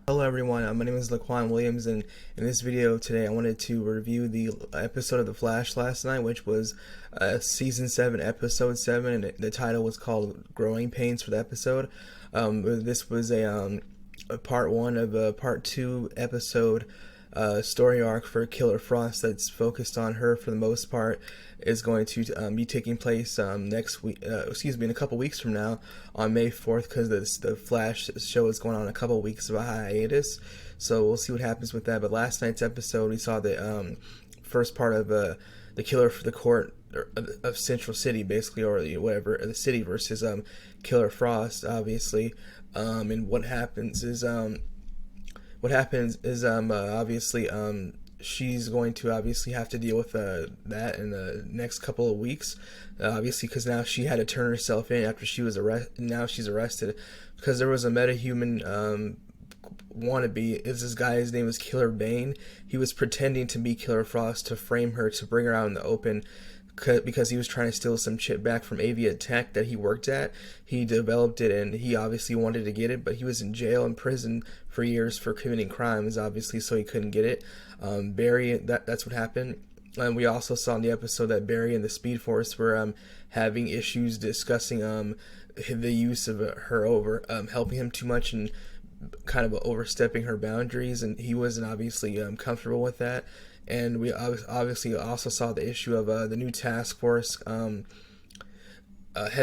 Hello everyone, my name is Laquan Williams, and in this video today I wanted to review the episode of The Flash last night, which was Season 7, Episode 7, and the title was called Growing Pains for the episode. This was a part 1 of a part 2 episode story arc for Killer Frost that's focused on her for the most part. Is going to be taking place next week, in a couple weeks from now on May 4th, because the Flash show is going on a couple weeks of a hiatus, so we'll see what happens with that. But last night's episode, we saw the first part of the Killer for the Court of Central City, basically, or whatever, the city versus Killer Frost, obviously. And what happens is obviously she's going to obviously have to deal with that in the next couple of weeks, obviously, because now she had to turn herself in after she was arrested. Now she's arrested because there was a metahuman wannabe. This guy, his name was Killer Bane. He was pretending to be Killer Frost to frame her, to bring her out in the open, because he was trying to steal some chip back from Avia Tech that he worked at. He developed it, and he obviously wanted to get it, but he was in jail and prison for years for committing crimes, obviously, so he couldn't get it. Barry, that's what happened. And we also saw in the episode that Barry and the Speed Force were having issues discussing the use of her over helping him too much and kind of overstepping her boundaries, and he wasn't obviously comfortable with that. And we obviously also saw the issue of the new task force, head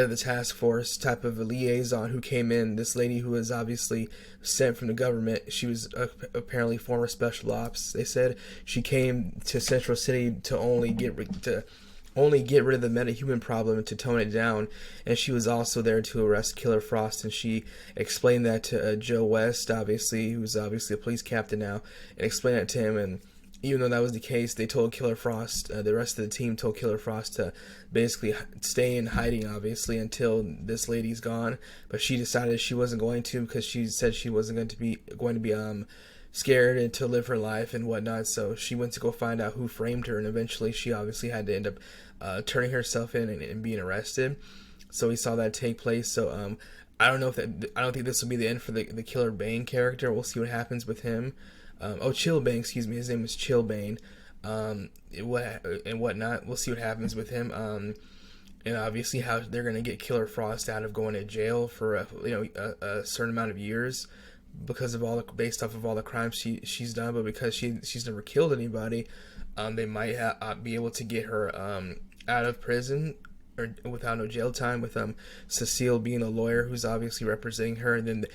of the task force type of a liaison who came in. This lady who was obviously sent from the government. She was apparently former special ops. They said she came to Central City to only get rid of the metahuman problem and to tone it down. And she was also there to arrest Killer Frost. And she explained that to Joe West, obviously, who's obviously a police captain now, and explained that to him. And even though that was the case, they told Killer Frost, the rest of the team told Killer Frost to basically stay in hiding, obviously, until this lady's gone. But she decided she wasn't going to, because she said she wasn't going to be scared and to live her life and whatnot. So she went to go find out who framed her, and eventually she obviously had to end up turning herself in and being arrested. So we saw that take place. So I don't think this will be the end for the Killer Bane character. We'll see what happens with him. Chillbane, excuse me. His name is Chillbane, and whatnot. We'll see what happens with him. And obviously how they're gonna get Killer Frost out of going to jail for a certain amount of years because of based off of all the crimes she's done, but because she's never killed anybody, they might be able to get her out of prison or without no jail time, with Cecile being a lawyer who's obviously representing her. And then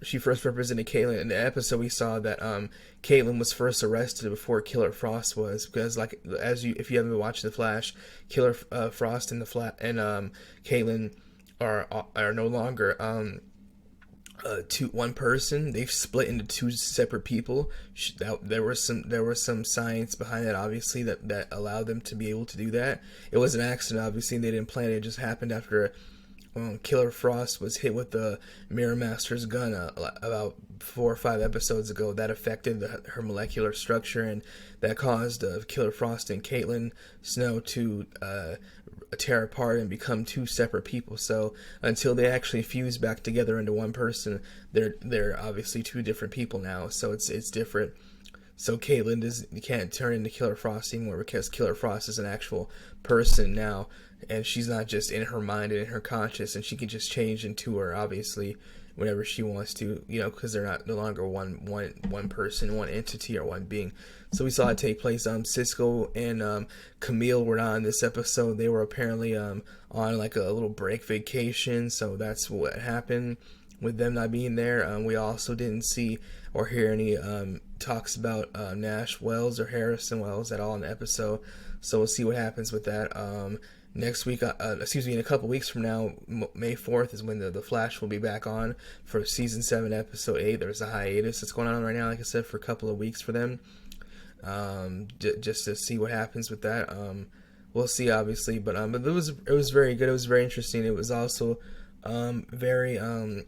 she first represented Caitlin. In the episode we saw that Caitlin was first arrested before Killer Frost was, because if you haven't been watching The Flash, Killer Frost and Caitlin are no longer one person. They've split into two separate people. There was some science behind that, obviously, that allowed them to be able to do that. It was an accident, obviously, and they didn't plan it. It just happened after Killer Frost was hit with the Mirror Master's gun about 4 or 5 episodes ago. That affected her molecular structure, and that caused Killer Frost and Caitlin Snow to tear apart and become two separate people. So until they actually fuse back together into one person, they're obviously two different people now. So it's different. So Caitlin can't turn into Killer Frost anymore, because Killer Frost is an actual person now, and she's not just in her mind and in her conscious, and she can just change into her, obviously, whenever she wants to, because they're no longer one person, one entity, or one being. So we saw it take place. Cisco and Camille were not on this episode. They were apparently on like a little break vacation, so that's what happened with them not being there. We also didn't see or hear any talks about Nash Wells or Harrison Wells at all in the episode, so we'll see what happens with that. Next week, in a couple weeks from now, May 4th is when the Flash will be back on for Season 7, Episode 8. There's a hiatus that's going on right now, like I said, for a couple of weeks for them, just to see what happens with that. We'll see, obviously, but it was very good. It was very interesting. It was also very I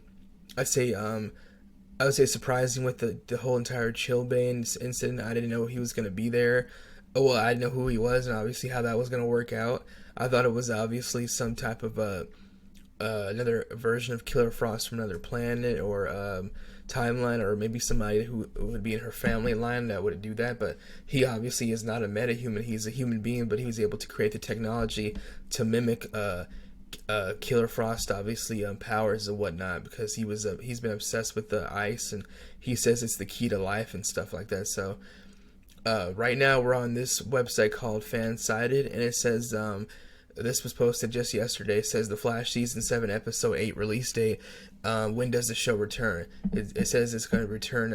would say surprising with the whole entire Chillbane incident. I didn't know he was going to be there. Well, I didn't know who he was, and obviously how that was going to work out. I thought it was obviously some type of another version of Killer Frost from another planet, or timeline, or maybe somebody who would be in her family line that would do that. But he obviously is not a metahuman. He's a human being, but he was able to create the technology to mimic Killer Frost, obviously, powers and whatnot, because he's been obsessed with the ice, and he says it's the key to life and stuff like that. So right now we're on this website called Fansided, and it says this was posted just yesterday. It says The Flash Season 7 Episode 8 release date. When does the show return? It says it's going to return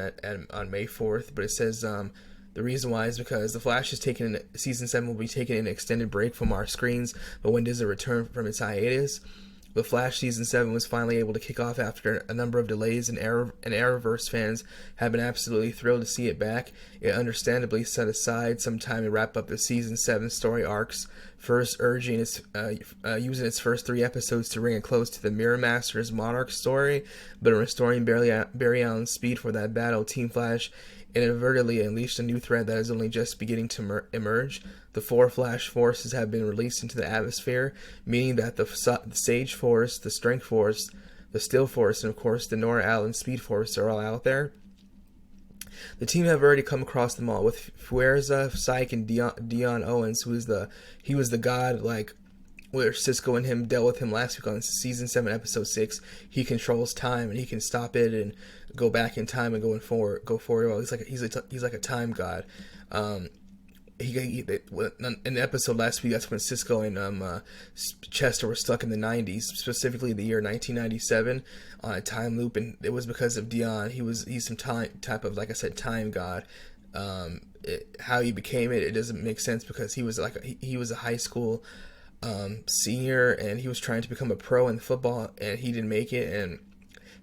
on May 4th, but it says the reason why is because The Flash is Season 7 will be taking an extended break from our screens, but when does it return from its hiatus? The Flash Season 7 was finally able to kick off after a number of delays, and Arrowverse fans have been absolutely thrilled to see it back. It understandably set aside some time to wrap up the Season 7 story arcs, first using its first 3 episodes to bring a close to the Mirror Masters Monarch story, but in restoring Barry Allen's speed for that battle, Team Flash inadvertently unleashed a new threat that is only just beginning to emerge. The 4 Flash forces have been released into the atmosphere, meaning that the Sage Force, the Strength Force, the Still Force, and of course the Nora Allen Speed Force are all out there. The team have already come across them all, with Fuerza, Psyche, and Dion Owens, who is he was the god, like, where Cisco and him dealt with him last week on Season 7, Episode 6. He controls time, and he can stop it and go back in time and go forward. Well, he's like a time god. In the episode last week, that's when Cisco and Chester were stuck in the 90s, specifically the year 1997, on a time loop, and it was because of Dion. He's some type of, like I said, time god. How he became it doesn't make sense, because he was a high school senior, and he was trying to become a pro in football, and he didn't make it. And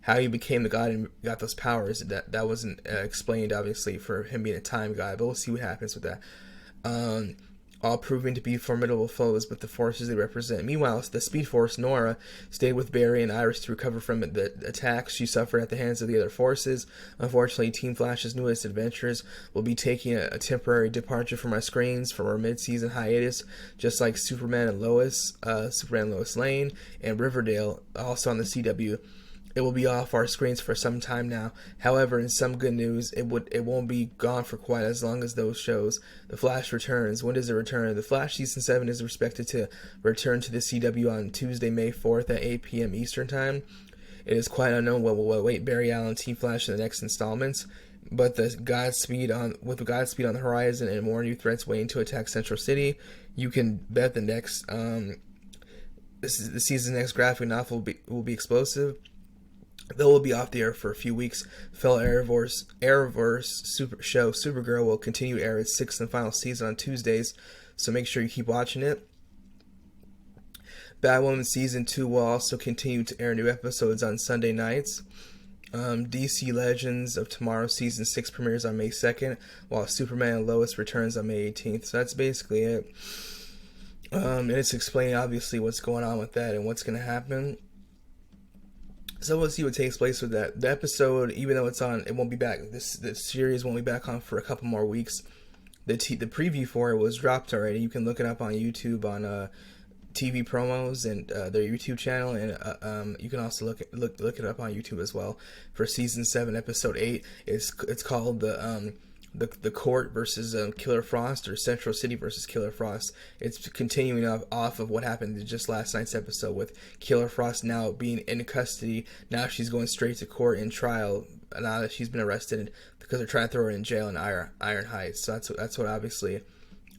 how he became the god and got those powers, that wasn't explained, obviously, for him being a time god, but we'll see what happens with that. All proving to be formidable foes with the forces they represent. Meanwhile, the Speed Force, Nora, stayed with Barry and Iris to recover from the attacks she suffered at the hands of the other forces. Unfortunately, Team Flash's newest adventures will be taking a temporary departure from our screens from our mid-season hiatus, just like Superman and Lois Lane, and Riverdale, also on the CW. It will be off our screens for some time now. However, in some good news, it won't be gone for quite as long as those shows. The Flash returns. When does it return? The Flash Season 7 is expected to return to the CW on Tuesday, May 4th at 8 p.m. Eastern Time. It is quite unknown what will await Barry Allen and Team Flash in the next installments, but with the Godspeed on the horizon and more new threats waiting to attack Central City, you can bet the season's next graphic novel will be explosive. Though we'll be off the air for a few weeks, fellow Arrowverse show Supergirl will continue to air its 6th and final season on Tuesdays, so make sure you keep watching it. Batwoman Season 2 will also continue to air new episodes on Sunday nights. DC Legends of Tomorrow Season 6 premieres on May 2nd, while Superman and Lois returns on May 18th. So that's basically it. And it's explaining, obviously, what's going on with that and what's going to happen. So we'll see what takes place with that. The episode, even though it's on, it won't be back. The series won't be back on for a couple more weeks. The preview for it was dropped already. You can look it up on YouTube on TV promos and their YouTube channel, and you can also look it up on YouTube as well for Season 7, Episode 8. It's called the Court versus Killer Frost, or Central City versus Killer Frost. It's continuing off of what happened in just last night's episode, with Killer Frost now being in custody. Now she's going straight to court and trial now that she's been arrested, because they're trying to throw her in jail in Iron Heights. So that's what obviously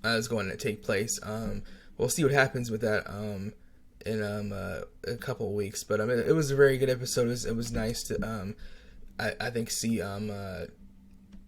is going to take place. We'll see what happens with that in a couple of weeks. But it was a very good episode. It was nice to I think see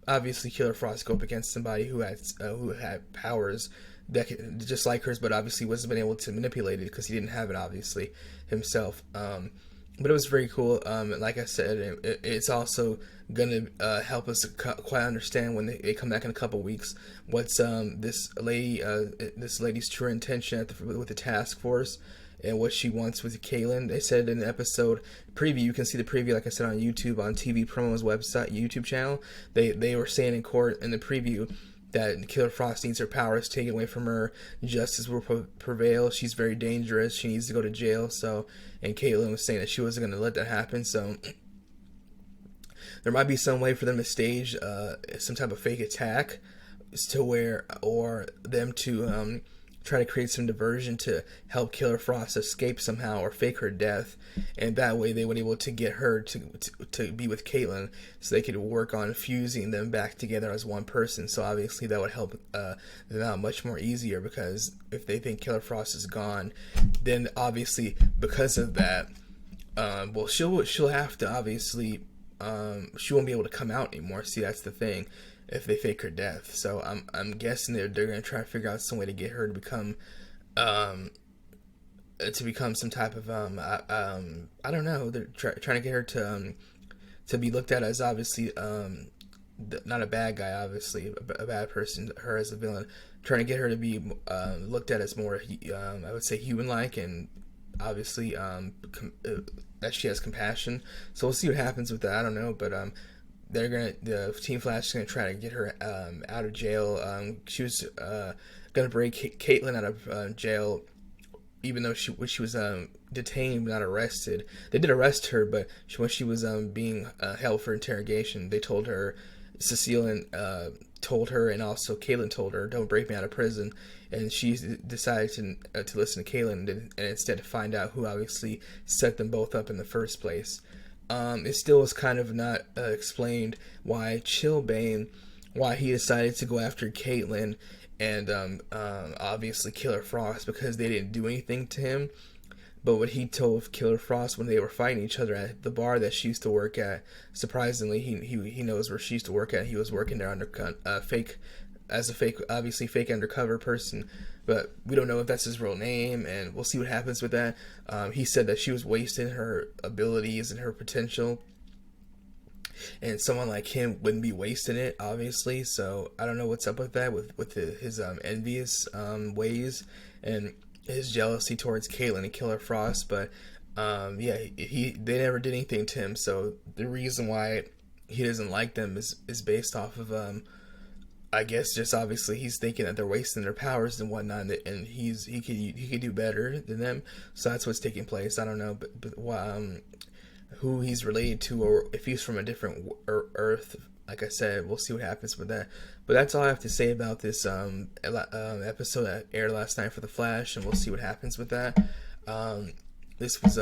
obviously Killer Frost go up against somebody who had powers that just like hers, but obviously wasn't been able to manipulate it because he didn't have it, obviously, himself. But it was very cool. Like I said, it's also going to help us quite understand when they come back in a couple weeks what's this lady's true intention with the task force, and what she wants with Kaylin. They said in the episode preview, you can see the preview, like I said, on YouTube, on TV Promo's website, YouTube channel. They were saying in court in the preview that Killer Frost needs her powers taken away from her. Justice will prevail. She's very dangerous. She needs to go to jail. And Caitlin was saying that she wasn't going to let that happen. So there might be some way for them to stage some type of fake attack, to where, or them to try to create some diversion to help Killer Frost escape somehow, or fake her death, and that way they would be able to get her to be with Caitlin, so they could work on fusing them back together as one person. So obviously that would help them out much more easier, because if they think Killer Frost is gone, then obviously because of that, well, she'll have to obviously she won't be able to come out anymore. See, that's the thing, if they fake her death. So I'm guessing they're gonna try to figure out some way to get her to become some type of I don't know. They're trying to get her to be looked at as obviously not a bad guy, obviously a bad person, her as a villain. Trying to get her to be looked at as more I would say human-like, and obviously that she has compassion. So we'll see what happens with that. I don't know, but the Team Flash is gonna try to get her out of jail. She was gonna break Caitlin out of jail, even though she was detained, not arrested. They did arrest her, but when she was being held for interrogation, they told her, Cecile told her, and also Caitlin told her, "Don't break me out of prison." And she decided to listen to Caitlin, and instead to find out who obviously set them both up in the first place. It still is kind of not explained why Chillbane, why he decided to go after Caitlin and obviously Killer Frost, because they didn't do anything to him. But what he told Killer Frost when they were fighting each other at the bar that she used to work at, surprisingly, he knows where she used to work at. He was working there under obviously fake undercover person, but we don't know if that's his real name, and we'll see what happens with that. He said that she was wasting her abilities and her potential, and someone like him wouldn't be wasting it, obviously. So I don't know what's up with that, with his envious ways and his jealousy towards Caitlin and Killer Frost. But yeah, they never did anything to him, so the reason why he doesn't like them is based off of I guess just obviously he's thinking that they're wasting their powers and whatnot, and he could do better than them. So that's what's taking place. I don't know, but who he's related to, or if he's from a different Earth. Like I said, we'll see what happens with that. But that's all I have to say about this episode that aired last night for The Flash, and we'll see what happens with that. This was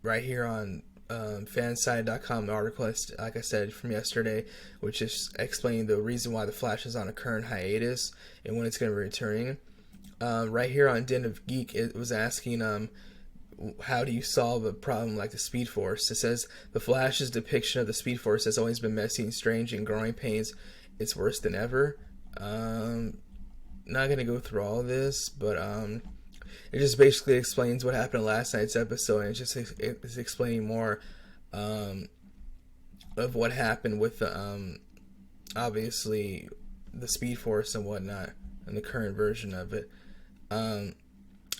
right here on fanside.com, the article, like I said, from yesterday, which is explaining the reason why The Flash is on a current hiatus and when it's going to be returning. Right here on Den of Geek, it was asking how do you solve a problem like the Speed Force? It says, The Flash's depiction of the Speed Force has always been messy and strange, and growing pains, it's worse than ever. Not going to go through all of this, but it just basically explains what happened in last night's episode, and it's explaining more of what happened with the obviously the Speed Force and whatnot, and the current version of it.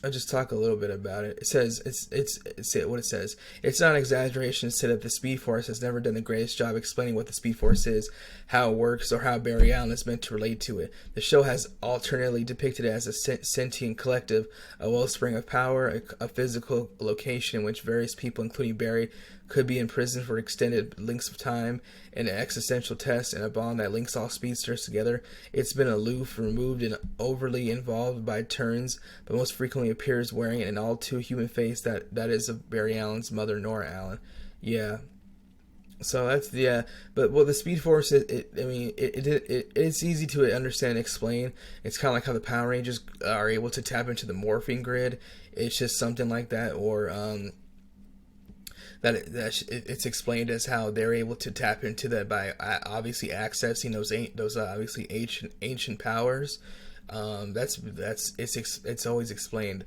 I'll just talk a little bit about it. It says it's what it says. It's not an exaggeration to say that the Speed Force has never done the greatest job explaining what the Speed Force is, how it works, or how Barry Allen is meant to relate to it. The show has alternately depicted it as a sentient collective, a wellspring of power, a physical location in which various people, including Barry, could be imprisoned for extended lengths of time, an existential test, and a bond that links all speedsters together. It's been aloof, removed, and overly involved by turns, but most frequently appears wearing an all-too-human face that is of Barry Allen's mother, Nora Allen. Yeah. So that's, yeah. But well, the Speed Force, it's easy to understand and explain. It's kind of like how the Power Rangers are able to tap into the morphing grid. It's just something like that, or it's explained as how they're able to tap into that by obviously accessing those obviously ancient powers. It's always explained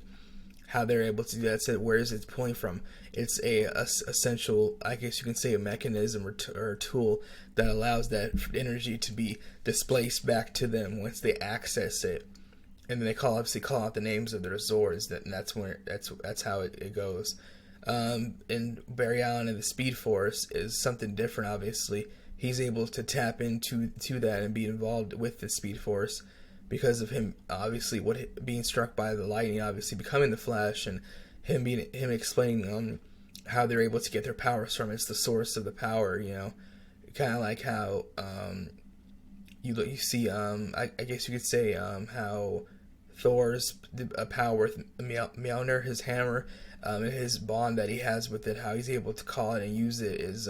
how they're able to do that. So where is it pulling from? It's a essential, I guess you can say, a mechanism or tool that allows that energy to be displaced back to them once they access it, and then they call out the names of their Zords. That's how it goes. And Barry Allen and the Speed Force is something different. Obviously, he's able to tap into that and be involved with the Speed Force because of him. Obviously, being struck by the lightning, obviously becoming the Flash, and him explaining how they're able to get their powers from. It's the source of the power, kind of like how you see I guess you could say how Thor's power with Mjolnir, his hammer, and his bond that he has with it, how he's able to call it and use it is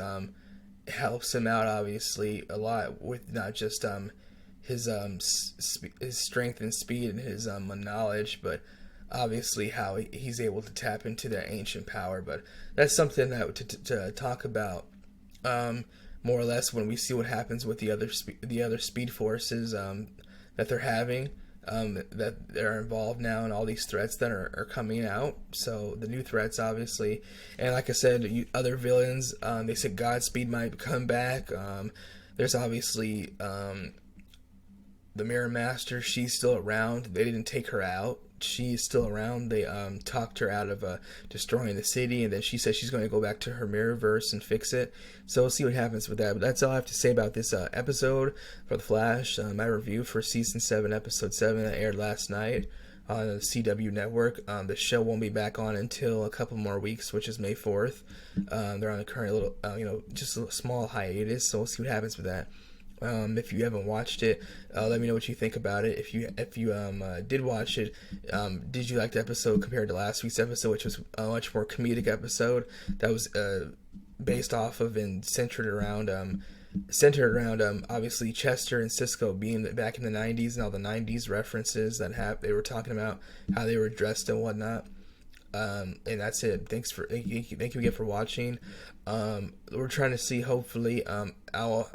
helps him out obviously a lot with not just his his strength and speed and his knowledge, but obviously how he's able to tap into that ancient power. But that's something that to talk about more or less when we see what happens with the other speed forces that they're having, that they're involved now in all these threats that are coming out. So the new threats, obviously, and like I said, other villains. They said Godspeed might come back. There's obviously the Mirror Master. She's still around. They didn't take her out. She's still around. They talked her out of destroying the city, and then she said she's going to go back to her Mirrorverse and fix it. So we'll see what happens with that. But that's all I have to say about this episode for The Flash. My review for Season 7, Episode 7 that aired last night on the CW network. The show won't be back on until a couple more weeks, which is May 4th. They're on a current little, just a small hiatus, so we'll see what happens with that. If you haven't watched it, let me know what you think about it. If you did watch it, did you like the episode compared to last week's episode, which was a much more comedic episode that was based off of and centered around obviously Chester and Cisco being back in the 90s and all the 90s references that they were talking about how they were dressed and whatnot. And that's it. Thank you again for watching. We're trying to see, hopefully, I'm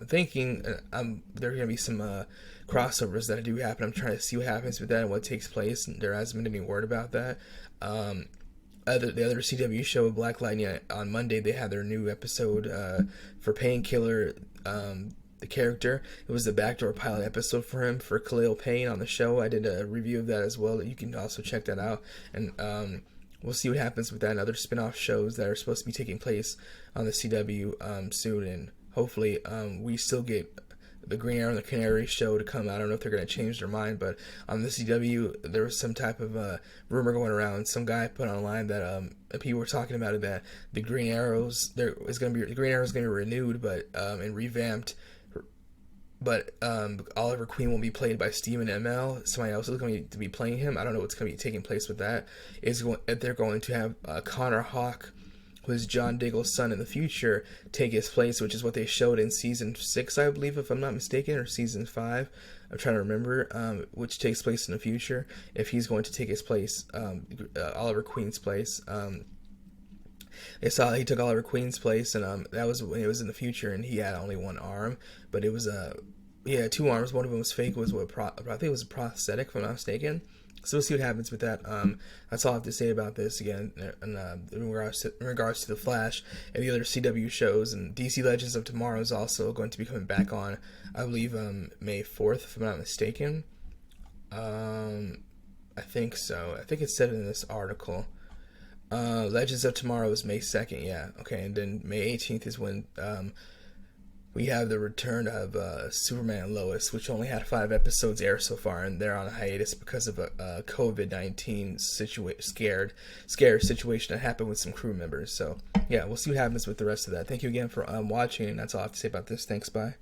thinking there are going to be some crossovers that do happen. I'm trying to see what happens with that and what takes place. There hasn't been any word about that. The other CW show, Black Lightning, on Monday, they had their new episode for Painkiller, the character. It was the backdoor pilot episode for him, for Khalil Payne on the show. I did a review of that as well. You can also check that out. And we'll see what happens with that and other spin-off shows that are supposed to be taking place on the CW soon. And hopefully we still get the Green Arrow and the Canary show to come out. I don't know if they're going to change their mind, but on the CW, there was some type of rumor going around. Some guy put online that people were talking about it, that the Green Arrows, the Green Arrow is going to be renewed, but and revamped. But Oliver Queen will be played by Stephen Amell. Somebody else is going to be playing him. I don't know what's going to be taking place with that. They're going to have Connor Hawke, who is John Diggle's son in the future, take his place, which is what they showed in Season 6, I believe, if I'm not mistaken, or Season 5. I'm trying to remember, which takes place in the future, if he's going to take his place, Oliver Queen's place. They saw he took Oliver Queen's place, and that was when it was in the future, and he had only one arm, but it was he had two arms. One of them was fake. I think it was a prosthetic, if I'm not mistaken. So we'll see what happens with that. That's all I have to say about this again, in regards to the Flash and the other CW shows. And DC Legends of Tomorrow is also going to be coming back on, I believe, May 4th, if I'm not mistaken. I think so. I think it said in this article. Legends of Tomorrow is May 2nd, yeah. Okay, and then May 18th is when we have the return of Superman and Lois, which only had 5 episodes air so far, and they're on a hiatus because of a COVID-19 scared situation that happened with some crew members. So, yeah, we'll see what happens with the rest of that. Thank you again for watching, and that's all I have to say about this. Thanks, bye.